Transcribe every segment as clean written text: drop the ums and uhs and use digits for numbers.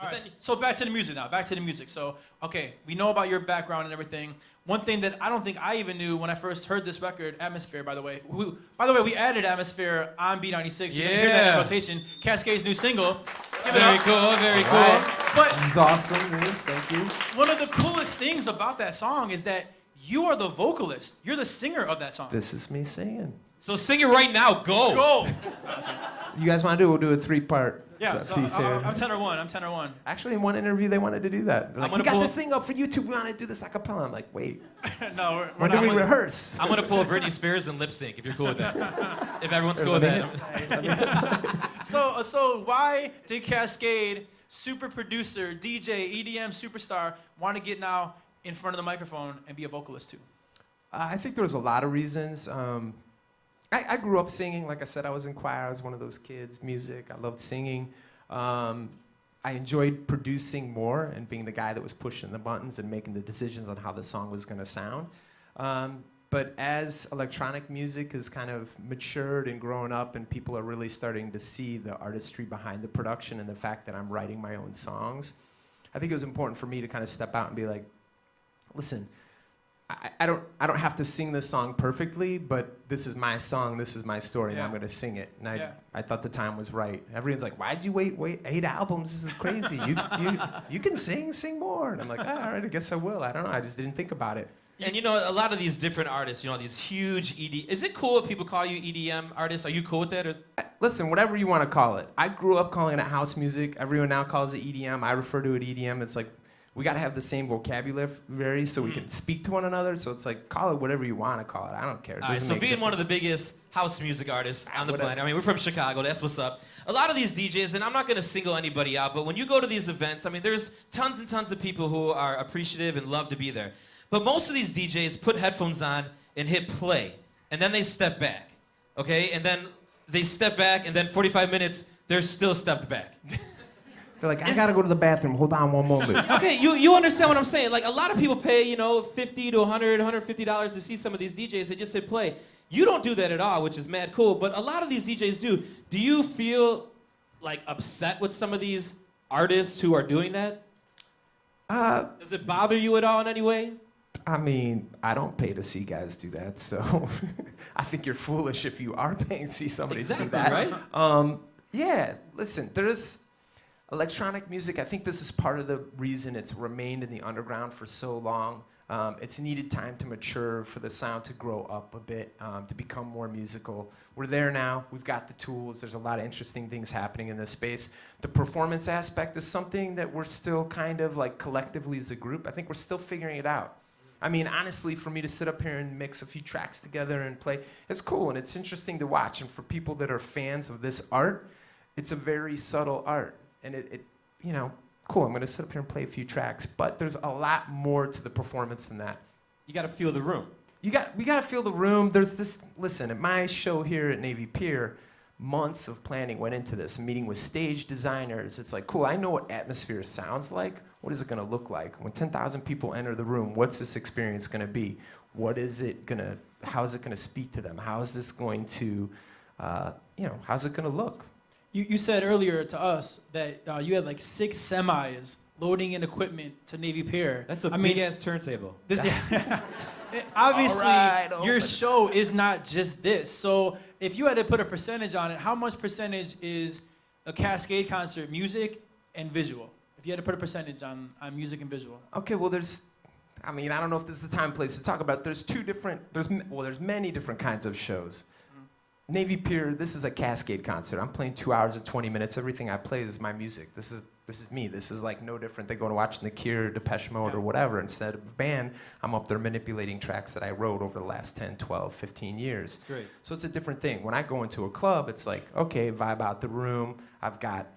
All right, so back to the music now. Back to the music. So, okay, we know about your background and everything. One thing that I don't think I even knew when I first heard this record, Atmosphere, by the way. We added Atmosphere on B96. You're going to hear that in rotation. Kaskade's new single. Very cool, very cool. But this is awesome news, thank you. One of the coolest things about that song is that you are the vocalist. You're the singer of that song. This is me singing. So sing it right now, go. Go. You guys want to do it? We'll do a 3-part piece here. I'm tenor one. Actually, in one interview, they wanted to do that. They're like, we got this thing up for YouTube. We want to do this a cappella. I'm like, wait. No, when do we rehearse? I'm going to pull Britney Spears and lip sync if you're cool with that. If everyone's cool with that. So why did Kaskade, super producer, DJ, EDM superstar, want to get now in front of the microphone and be a vocalist too? I think there was a lot of reasons. I grew up singing. Like I said, I was in choir. I was one of those kids, music. I loved singing. I enjoyed producing more and being the guy that was pushing the buttons and making the decisions on how the song was going to sound. But as electronic music has kind of matured and grown up and people are really starting to see the artistry behind the production and the fact that I'm writing my own songs, I think it was important for me to kind of step out and be like, listen, I don't have to sing this song perfectly, but this is my song, this is my story, and I'm going to sing it. And I thought the time was right. Everyone's like, why'd you wait 8 albums? This is crazy. You can sing more. And I'm like, all right, I guess I will. I don't know. I just didn't think about it. And you know, a lot of these different artists, you know, these huge is it cool if people call you EDM artists? Are you cool with that? Or listen, whatever you want to call it. I grew up calling it house music. Everyone now calls it EDM. I refer to it EDM. It's like, we got to have the same vocabulary so we can speak to one another. So it's like, call it whatever you want to call it. I don't care. So being one of the biggest house music artists on the planet, I mean, we're from Chicago. That's what's up. A lot of these DJs, and I'm not going to single anybody out, but when you go to these events, I mean, there's tons and tons of people who are appreciative and love to be there. But most of these DJs put headphones on and hit play, and then they step back, okay? And then they step back, and then 45 minutes, they're still stepped back. They're like, I gotta go to the bathroom. Hold on one moment. Okay, you understand what I'm saying? Like, a lot of people pay, you know, $50 to $100, $150 to see some of these DJs. They just hit play. You don't do that at all, which is mad cool. But a lot of these DJs do. Do you feel like upset with some of these artists who are doing that? Does it bother you at all in any way? I mean, I don't pay to see guys do that, so I think you're foolish if you are paying to see somebody do that. Right? Yeah, listen, there's electronic music. I think this is part of the reason it's remained in the underground for so long. It's needed time to mature, for the sound to grow up a bit, to become more musical. We're there now. We've got the tools. There's a lot of interesting things happening in this space. The performance aspect is something that we're still kind of like collectively as a group, I think we're still figuring it out. I mean, honestly, for me to sit up here and mix a few tracks together and play, it's cool and it's interesting to watch. And for people that are fans of this art, it's a very subtle art. And it you know, cool, I'm gonna sit up here and play a few tracks, but there's a lot more to the performance than that. You gotta feel the room. We gotta feel the room. There's this, listen, at my show here at Navy Pier, months of planning went into this, meeting with stage designers. It's like, cool, I know what Atmosphere sounds like. What is it gonna look like? When 10,000 people enter the room, what's this experience gonna be? How is it gonna speak to them? How is this going to, how's it gonna look? You said earlier to us that you had like 6 semis loading in equipment to Navy Pier. That's a big-ass turntable. Obviously, your show is not just this. So if you had to put a percentage on it, how much percentage is a Kaskade concert music and visual? If you had to put a percentage on music and visual. Okay, well, I don't know if this is the time and place to talk about it. There's many different kinds of shows. Navy Pier, this is a Kaskade concert. I'm playing 2 hours and 20 minutes. Everything I play is my music. This is me. This is like no different than going to watching The Cure, Depeche Mode, or whatever. Instead of a band, I'm up there manipulating tracks that I wrote over the last 10, 12, 15 years. That's great. So it's a different thing. When I go into a club, it's like, okay, vibe out the room. I've got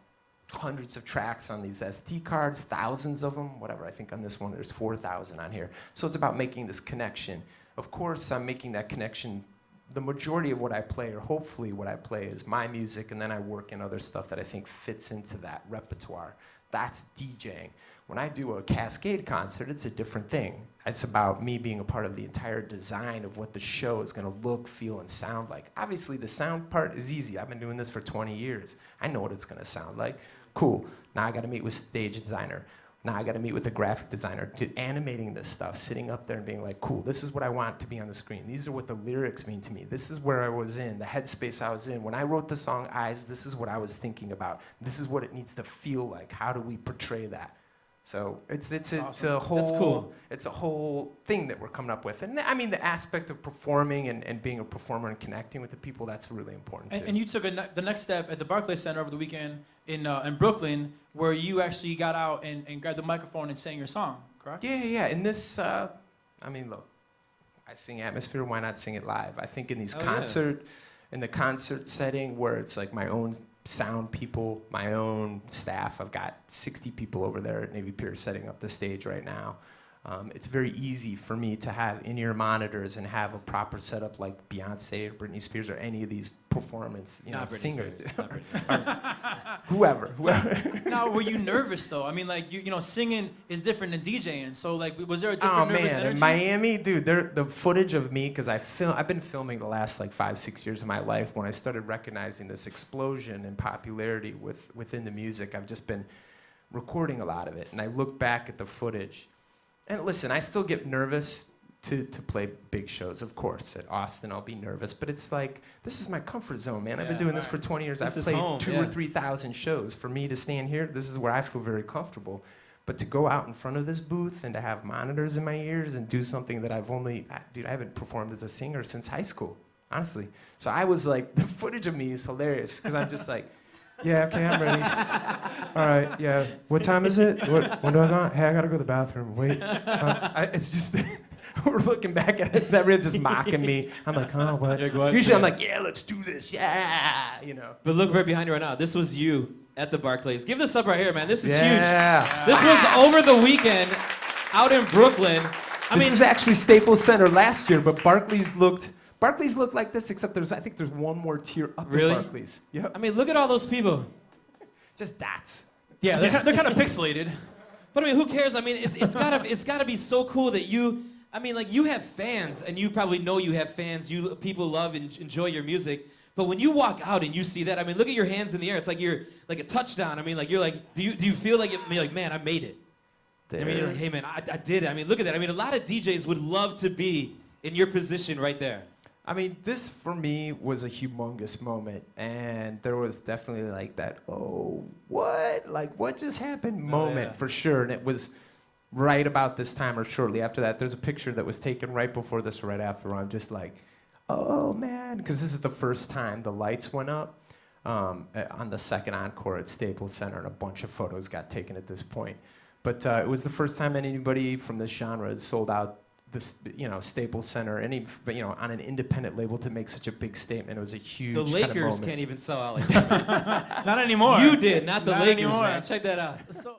hundreds of tracks on these SD cards, thousands of them, whatever. I think on this one there's 4,000 on here. So it's about making this connection. Of course, I'm making that connection. The majority of what I play, or hopefully what I play, is my music, and then I work in other stuff that I think fits into that repertoire. That's DJing. When I do a Kaskade concert, it's a different thing. It's about me being a part of the entire design of what the show is going to look, feel, and sound like. Obviously, the sound part is easy. I've been doing this for 20 years. I know what it's going to sound like. Cool. Now I got to meet with stage designer. Now I got to meet with a graphic designer, to animating this stuff, sitting up there and being like, cool, this is what I want to be on the screen. These are what the lyrics mean to me. This is where I was in, the headspace I was in. When I wrote the song Eyes, this is what I was thinking about. This is what it needs to feel like. How do we portray that? So it's awesome. a whole That's cool. It's a whole thing that we're coming up with. And I mean the aspect of performing and being a performer and connecting with the people, that's really important too. And you took the next step at the Barclays Center over the weekend in Brooklyn, where you actually got out and grabbed the microphone and sang your song, correct? Yeah. In this, I mean, look, I sing Atmosphere. Why not sing it live? I think in these in the concert setting where it's like my own sound people, my own staff. I've got 60 people over there at Navy Pier setting up the stage right now. It's very easy for me to have in-ear monitors and have a proper setup like Beyonce or Britney Spears or any of these performance, singers, whoever. Now, were you nervous though? I mean, like singing is different than DJing. So, like, was there a different nervous energy? In Miami, dude, the footage of me, because I've been filming the last like 5-6 years of my life. When I started recognizing this explosion in popularity within the music, I've just been recording a lot of it, and I look back at the footage. And listen, I still get nervous to play big shows, of course. At Austin, I'll be nervous, but it's like, this is my comfort zone, man. I've been doing this for 20 years. I've played 2,000 or 3,000 shows. For me to stand here, this is where I feel very comfortable. But to go out in front of this booth and to have monitors in my ears and do something that I haven't performed as a singer since high school, honestly. So I was like, the footage of me is hilarious, because I'm just like, yeah, okay, I'm ready. All right, yeah. What time is it? When do I go? Hey, I gotta go to the bathroom. Wait. It's just, we're looking back at it. Everyone's just mocking me. I'm like, oh, what? Usually I'm like, yeah, let's do this. Yeah, But look right behind you right now. This was you at the Barclays. Give this up right here, man. This is huge. Yeah. This was over the weekend out in Brooklyn. This is actually Staples Center last year, but Barclays looked like this, except I think there's one more tier up in Barclays. Yep. I mean, look at all those people. Just dots. Yeah, they're kind of pixelated. But I mean, who cares? I mean, it's gotta be so cool that you have fans, and you probably know you have fans. People love and enjoy your music. But when you walk out and you see that, I mean, look at your hands in the air. It's like you're like a touchdown. I mean, like you're like, do you feel like man, I made it? I mean, you're like, hey man, I did it. I mean, look at that. I mean, a lot of DJs would love to be in your position right there. I mean, this for me was a humongous moment, and there was definitely like that, oh, what? Like, what just happened moment for sure. And it was right about this time or shortly after that. There's a picture that was taken right before this or right after, where I'm just like, oh man, because this is the first time the lights went up on the second encore at Staples Center, and a bunch of photos got taken at this point. But it was the first time anybody from this genre had sold out this, Staples Center, on an independent label to make such a big statement. It was a huge The Lakers kind of moment. can't even sell out like that. Not anymore. You did, not the Lakers, anymore. man. Check that out. So